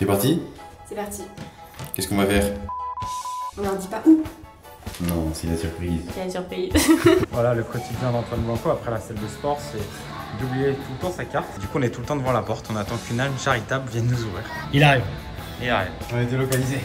T'es parti? C'est parti. Qu'est-ce qu'on va faire? On leur dit pas où. Non, c'est la surprise. C'est la surprise. Voilà, le quotidien d'Antoine Blanco après la salle de sport, c'est d'oublier tout le temps sa carte. Du coup, on est tout le temps devant la porte, on attend qu'une âme charitable vienne nous ouvrir. Il arrive. Et il arrive. On a été localisé.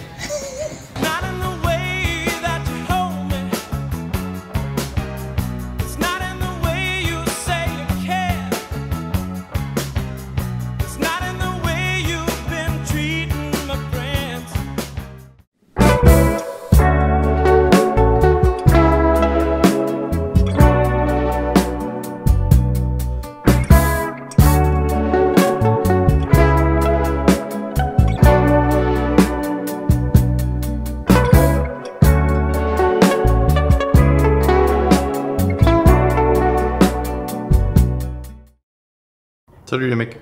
Salut les mecs,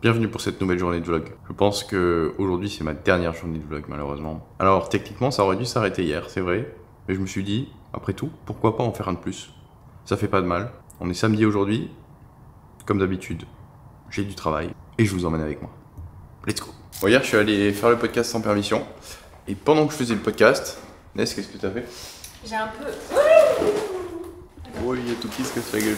bienvenue pour cette nouvelle journée de vlog. Je pense que aujourd'hui c'est ma dernière journée de vlog malheureusement. Alors techniquement ça aurait dû s'arrêter hier, c'est vrai, mais je me suis dit, après tout, pourquoi pas en faire un de plus? Ça fait pas de mal. On est samedi aujourd'hui, comme d'habitude, j'ai du travail et je vous emmène avec moi. Let's go. Bon, hier je suis allé faire le podcast sans permission et pendant que je faisais le podcast, Ness, qu'est-ce que t'as fait? J'ai un peu... Oh, il y a tout qui se casse la gueule.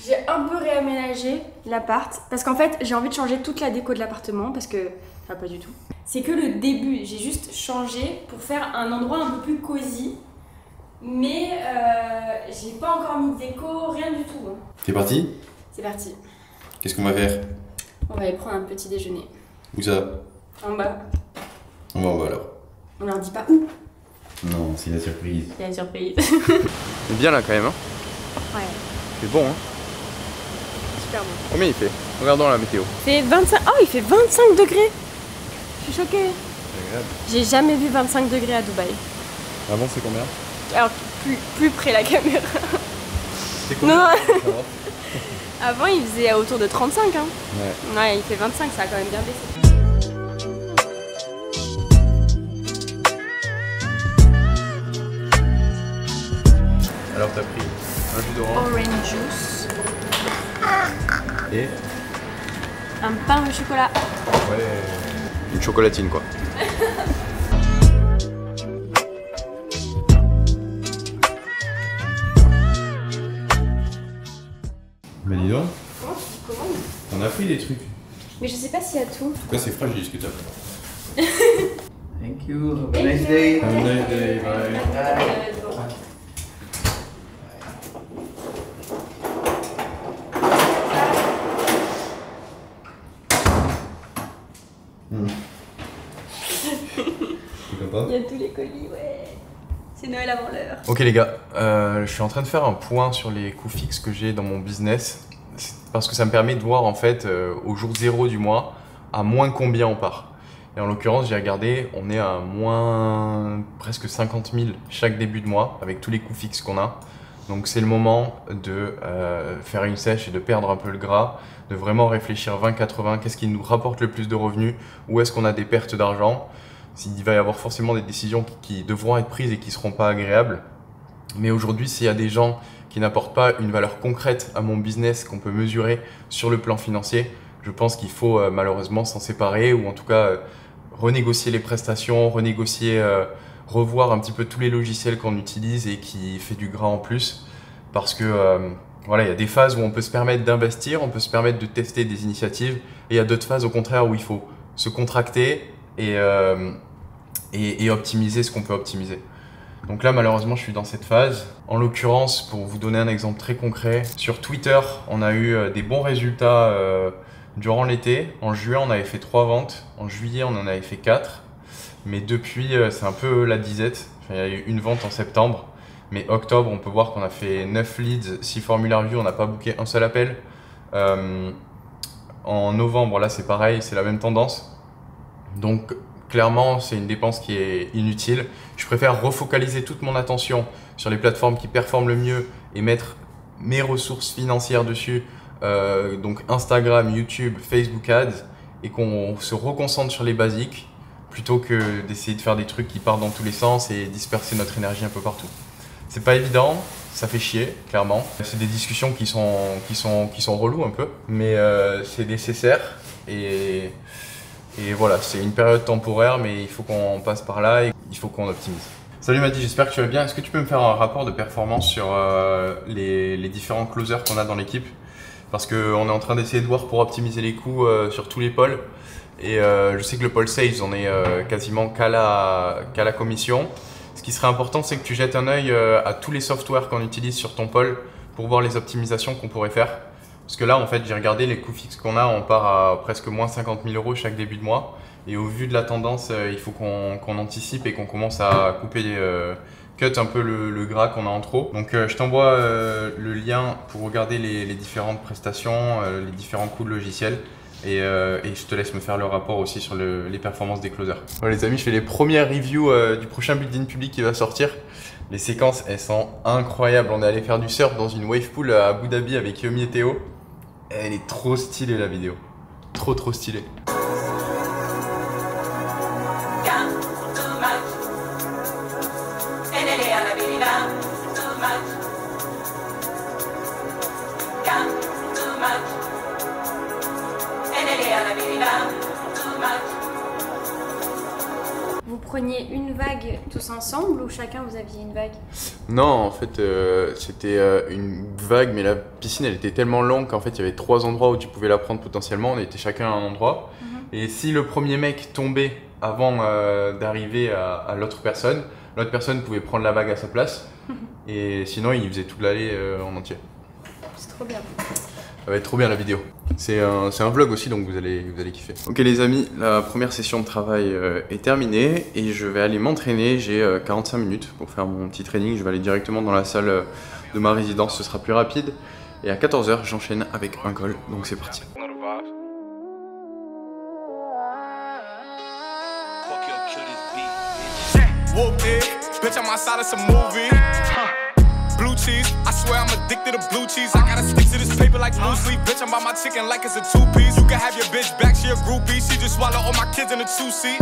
J'ai un peu réaménagé l'appart parce qu'en fait j'ai envie de changer toute la déco de l'appartement parce que... Enfin pas du tout. C'est que le début, j'ai juste changé pour faire un endroit un peu plus cosy. Mais j'ai pas encore mis de déco, rien du tout. T'es parti? C'est parti. Qu'est-ce qu'on va faire? On va aller prendre un petit déjeuner. Où ça? En bas. On va en bas alors. On leur dit pas où. Non, c'est la surprise. C'est la surprise. C'est bien là quand même, hein? Ouais. C'est bon, hein? Super bon. Combien il fait? Regardons la météo. C'est 25... Oh, il fait 25 degrés. Je suis choquée. C'est agréable. J'ai jamais vu 25 degrés à Dubaï. Avant, c'est combien? Alors, plus près la caméra. C'est combien? Non. Avant, il faisait autour de 35. Hein. Ouais. Ouais, il fait 25, ça a quand même bien baissé. Alors, t'as pris un jus d'orange Orange juice. et... Un pain au chocolat. Ouais... Une chocolatine, quoi. Mais dis donc, Comment tu dis comment? on a pris des trucs. Mais je sais pas s'il y a tout. En tout cas, c'est fragile ce que t'as fait. Thank you. Have a Thank nice you. day. Have a nice day, bye. T'es content? Il y a tous les colis, ouais. C'est Noël avant l'heure. Ok les gars, je suis en train de faire un point sur les coûts fixes que j'ai dans mon business parce que ça me permet de voir en fait au jour 0 du mois à moins combien on part. Et en l'occurrence j'ai regardé, on est à moins presque 50 000 chaque début de mois avec tous les coûts fixes qu'on a. Donc c'est le moment de faire une sèche et de perdre un peu le gras, de vraiment réfléchir 20-80, qu'est-ce qui nous rapporte le plus de revenus, où est-ce qu'on a des pertes d'argent. Il va y avoir forcément des décisions qui devront être prises et qui ne seront pas agréables. Mais aujourd'hui, s'il y a des gens qui n'apportent pas une valeur concrète à mon business qu'on peut mesurer sur le plan financier, je pense qu'il faut malheureusement s'en séparer ou en tout cas renégocier les prestations, revoir un petit peu tous les logiciels qu'on utilise et qui fait du gras en plus. Parce que voilà, il y a des phases où on peut se permettre d'investir, on peut se permettre de tester des initiatives et il y a d'autres phases au contraire où il faut se contracter et optimiser ce qu'on peut optimiser. Donc là malheureusement je suis dans cette phase. En l'occurrence, pour vous donner un exemple très concret, sur Twitter on a eu des bons résultats durant l'été. En juin on avait fait 3 ventes, en juillet on en avait fait 4. Mais depuis c'est un peu la disette. Enfin, il y a eu une vente en septembre. Mais octobre on peut voir qu'on a fait 9 leads, 6 formulaires vus, on n'a pas booké un seul appel. En novembre là c'est pareil, c'est la même tendance. Donc clairement, c'est une dépense qui est inutile. Je préfère refocaliser toute mon attention sur les plateformes qui performent le mieux et mettre mes ressources financières dessus, donc Instagram, YouTube, Facebook Ads, et qu'on se reconcentre sur les basiques plutôt que d'essayer de faire des trucs qui partent dans tous les sens et disperser notre énergie un peu partout. C'est pas évident, ça fait chier, clairement. C'est des discussions qui sont reloues un peu, mais c'est nécessaire Et voilà, c'est une période temporaire, mais il faut qu'on passe par là et il faut qu'on optimise. Salut Madi, j'espère que tu vas bien. Est-ce que tu peux me faire un rapport de performance sur les différents closers qu'on a dans l'équipe? Parce qu'on est en train d'essayer de voir pour optimiser les coûts sur tous les pôles. Et je sais que le pôle Sales, on est quasiment qu'à la commission. Ce qui serait important, c'est que tu jettes un œil à tous les softwares qu'on utilise sur ton pôle pour voir les optimisations qu'on pourrait faire. Parce que là, en fait, j'ai regardé les coûts fixes qu'on a, on part à presque moins 50 000 € chaque début de mois. Et au vu de la tendance, il faut qu'on anticipe et qu'on commence à couper, cut un peu le gras qu'on a en trop. Donc je t'envoie le lien pour regarder les différentes prestations, les différents coûts de logiciel. Et je te laisse me faire le rapport aussi sur les performances des closers. Bon, les amis, je fais les premières reviews du prochain build-in public qui va sortir. Les séquences, elles sont incroyables. On est allé faire du surf dans une wave pool à Abu Dhabi avec Yomi et Théo. Elle est trop stylée la vidéo. Trop stylée. Vous preniez une vague tous ensemble ou chacun vous aviez une vague? Non, en fait, c'était une vague, mais la piscine, elle était tellement longue qu'en fait, il y avait 3 endroits où tu pouvais la prendre potentiellement. On était chacun à un endroit. Et si le premier mec tombait avant d'arriver à l'autre personne pouvait prendre la vague à sa place. Et sinon, il faisait toute l'allée en entier. C'est trop bien. Ça va être trop bien la vidéo. C'est un vlog aussi, donc vous allez kiffer. Ok les amis, la première session de travail est terminée et je vais aller m'entraîner. J'ai 45 minutes pour faire mon petit training. Je vais aller directement dans la salle de ma résidence, ce sera plus rapide. Et à 14 h, j'enchaîne avec un call, donc c'est parti. Blue cheese, I swear I'm addicted to blue cheese. I gotta stick to this paper like blue sleep. Bitch, I'm by my chicken like it's a 2-piece. You can have your bitch back, she a groupie. She just swallow all my kids in a 2-seat.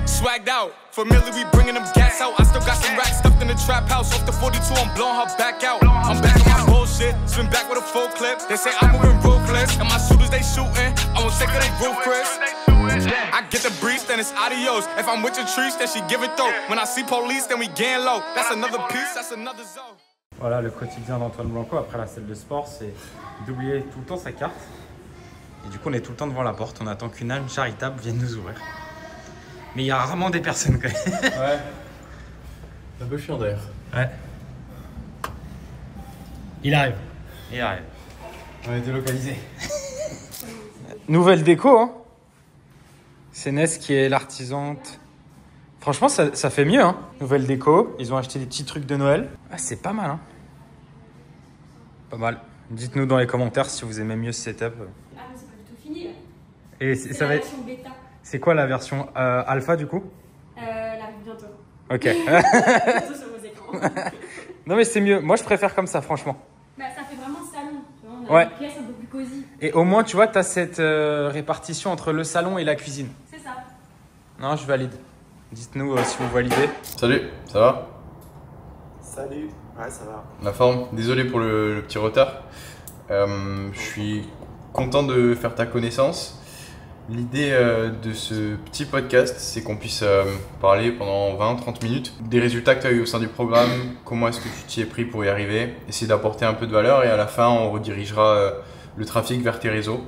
Swagged out, familiar, we bringing them gas out. I still got some racks stuffed in the trap house. Off the 42, I'm blowing her back out. I'm back on my bullshit, swim back with a full clip. They say I'm moving ruthless, and my shooters they shooting. I won't take her, they roof, Chris. I get the breeze, then it's adios. If I'm with your trees, then she give it though. When I see police, then we gang low. That's another piece, that's another zone. Voilà, le quotidien d'Antoine Blanco après la salle de sport, c'est d'oublier tout le temps sa carte. Et du coup, on est tout le temps devant la porte. On attend qu'une âme charitable vienne nous ouvrir. Mais il y a rarement des personnes quand même. Ouais. C'est un peu chiant d'ailleurs. Ouais. Il arrive. Il arrive. On est délocalisé. Nouvelle déco, hein. C'est Ness qui est l'artisante. Franchement, ça fait mieux, hein. Nouvelle déco. Ils ont acheté des petits trucs de Noël. Ah, c'est pas mal, hein. Pas mal. Dites-nous dans les commentaires si vous aimez mieux ce setup. Ah, mais c'est pas du tout fini là. Et C'est ça la va... version bêta. C'est quoi la version alpha du coup? Elle arrive bientôt. Ok. Bientôt sur vos écrans. Non mais c'est mieux. Moi je préfère comme ça, franchement. Bah, ça fait vraiment salon. Tu vois, on a Ouais. une pièce un peu plus cosy. Et au moins, tu vois, tu as cette répartition entre le salon et la cuisine. C'est ça. Non, je valide. Dites-nous si vous validez. Salut, ça va? Salut, ouais ça va. La forme? Désolé pour le petit retard. Je suis content de faire ta connaissance. L'idée de ce petit podcast, c'est qu'on puisse parler pendant 20-30 minutes des résultats que tu as eu au sein du programme, comment est-ce que tu t'y es pris pour y arriver, essayer d'apporter un peu de valeur et à la fin, on redirigera le trafic vers tes réseaux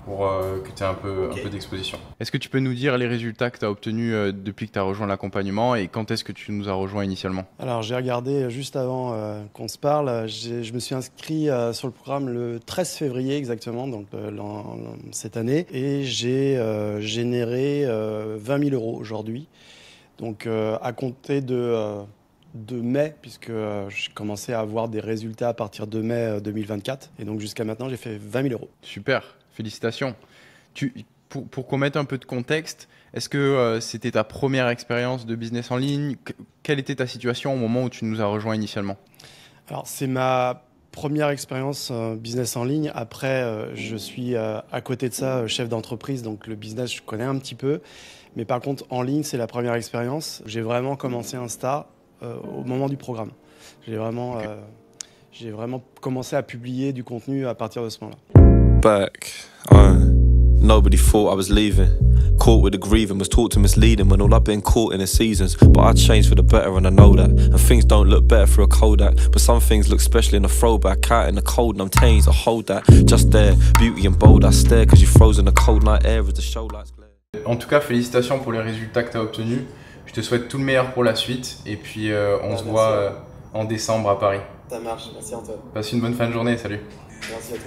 pour que tu aies un peu d'exposition. Est-ce que tu peux nous dire les résultats que tu as obtenus depuis que tu as rejoint l'accompagnement et quand est-ce que tu nous as rejoint initialement? Alors j'ai regardé juste avant qu'on se parle, je me suis inscrit sur le programme le 13 février exactement, donc cette année, et j'ai généré 20 000 € aujourd'hui. Donc à compter de mai, puisque j'ai commencé à avoir des résultats à partir de mai 2024, et donc jusqu'à maintenant j'ai fait 20 000 €. Super, félicitations. Pour qu'on mette un peu de contexte, est-ce que c'était ta première expérience de business en ligne? Quelle était ta situation au moment où tu nous as rejoint initialement? Alors c'est ma première expérience business en ligne. Après, je suis à côté de ça chef d'entreprise, donc le business je connais un petit peu. Mais par contre, en ligne, c'est la première expérience. J'ai vraiment commencé Insta au moment du programme. J'ai vraiment commencé à publier du contenu à partir de ce moment-là. Back on Nobody thought I was leaving. Caught with the grieving, was taught to misleading when all I've been caught in the seasons. But I changed for the better and I know that. And things don't look better for a Kodak, but some things look special in a throwback. Out in the cold and I'm tamed, I hold that. Just there, beauty and bold, I stare cause you froze in the cold night air as the show lights glare. En tout cas, félicitations pour les résultats que tu as obtenus. Je te souhaite tout le meilleur pour la suite. Et puis on se voit en décembre à Paris. Ça marche, merci Antoine. Passe une bonne fin de journée, salut. Merci à toi.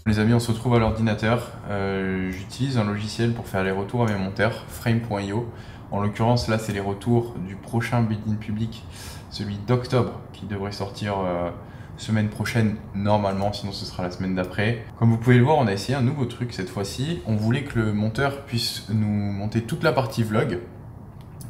Les amis, on se retrouve à l'ordinateur. J'utilise un logiciel pour faire les retours à mes monteurs, frame.io. En l'occurrence, là, c'est les retours du prochain build-in public, celui d'octobre, qui devrait sortir semaine prochaine normalement, sinon ce sera la semaine d'après. Comme vous pouvez le voir, on a essayé un nouveau truc cette fois-ci. On voulait que le monteur puisse nous monter toute la partie vlog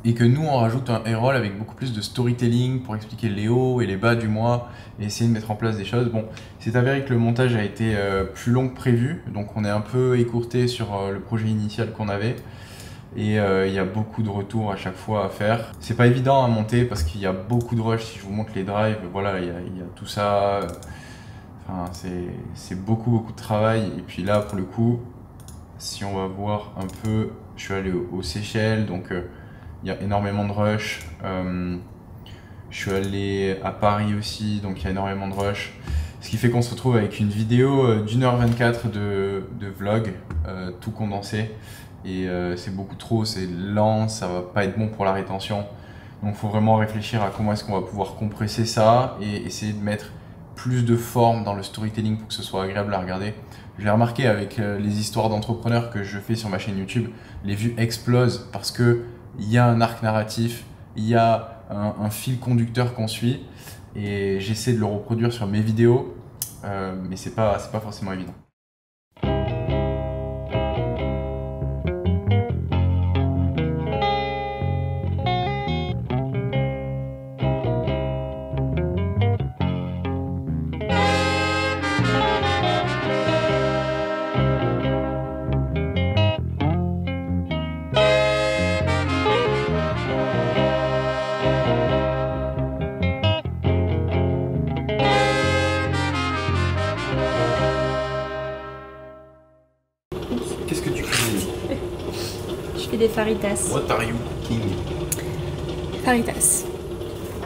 et que nous, on rajoute un A-roll avec beaucoup plus de storytelling pour expliquer les hauts et les bas du mois et essayer de mettre en place des choses. Bon, c'est avéré que le montage a été plus long que prévu, donc on est un peu écourté sur le projet initial qu'on avait. Et il y a beaucoup de retours à chaque fois à faire. C'est pas évident à monter parce qu'il y a beaucoup de rush. Si je vous montre les drives, voilà, il y a tout ça. Enfin, c'est beaucoup de travail. Et puis là, pour le coup, si on va voir un peu, je suis allé aux Seychelles, donc il y a énormément de rush. Je suis allé à Paris aussi, donc il y a énormément de rush. Ce qui fait qu'on se retrouve avec une vidéo d'1h24 de vlog, tout condensé. Et c'est beaucoup trop, c'est lent, ça va pas être bon pour la rétention. Donc il faut vraiment réfléchir à comment est-ce qu'on va pouvoir compresser ça et essayer de mettre plus de forme dans le storytelling pour que ce soit agréable à regarder. Je l'ai remarqué avec les histoires d'entrepreneurs que je fais sur ma chaîne YouTube, les vues explosent parce qu'il y a un arc narratif, il y a un fil conducteur qu'on suit et j'essaie de le reproduire sur mes vidéos, mais c'est pas forcément évident. Qu'est-ce que tu cuisines? Je fais des faritas. What are you cooking? Faritas.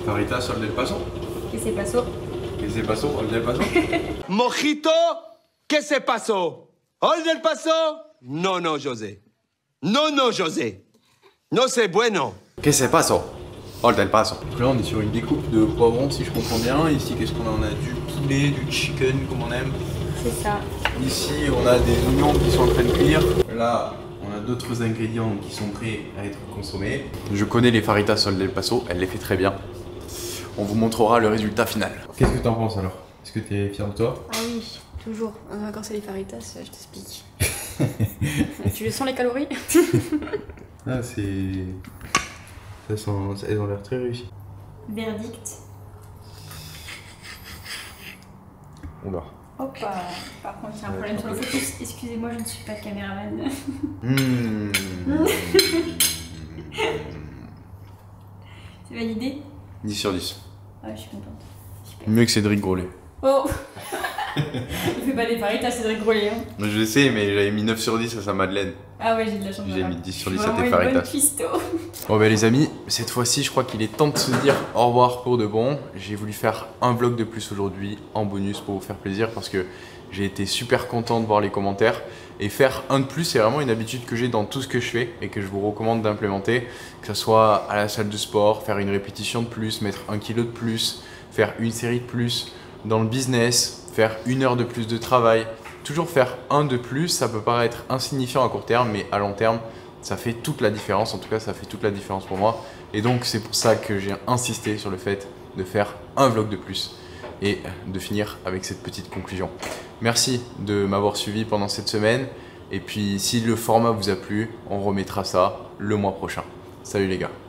Faritas Sol del Paso? ¿Qué se pasó? ¿Qué se pasó? Sol del Paso? Mojito, ¿qué se pasó? ¿Ol del Paso? No, José. No, José. No c'est bueno. ¿Qué se pasó? Hold del paso. Donc là on est sur une découpe de poivrons si je comprends bien. Ici qu'est-ce qu'on a? On a du poulet, du chicken comme on aime. C'est ça. Ici on a des oignons qui sont en train de cuire. Là on a d'autres ingrédients qui sont prêts à être consommés. Je connais les faritas Sol del Paso, elle les fait très bien. On vous montrera le résultat final. Qu'est-ce que tu en penses alors? Est-ce que tu es fier de toi? Ah oui, toujours. Quand c'est les faritas, je t'explique. Tu sens les calories? Ah c'est... Elles ont l'air très réussies. Verdict. Oula. Hop, par contre, il y a un problème sur le focus. Excusez-moi, je ne suis pas caméraman. C'est validé? 10 sur 10. Ouais, je suis contente. Super. Mieux que Cédric Grolet. Oh. Il fait pas des faritas, Cédric Grolet. Hein. Je le sais, mais j'avais mis 9 sur 10 à sa Madeleine. Ah ouais, j'ai de la chance. J'ai mis 10 sur 10 à vraiment tes une faritas. bonne cuistot. Bon bah les amis, cette fois-ci je crois qu'il est temps de se dire au revoir pour de bon. J'ai voulu faire un vlog de plus aujourd'hui en bonus pour vous faire plaisir parce que j'ai été super content de voir les commentaires. Et faire un de plus, c'est vraiment une habitude que j'ai dans tout ce que je fais et que je vous recommande d'implémenter. Que ce soit à la salle de sport, faire une répétition de plus, mettre 1 kilo de plus, faire une série de plus, dans le business, faire 1 heure de plus de travail. Toujours faire un de plus, ça peut paraître insignifiant à court terme, mais à long terme, ça fait toute la différence. En tout cas, ça fait toute la différence pour moi. Et donc, c'est pour ça que j'ai insisté sur le fait de faire un vlog de plus et de finir avec cette petite conclusion. Merci de m'avoir suivi pendant cette semaine. Et puis, si le format vous a plu, on remettra ça le mois prochain. Salut les gars.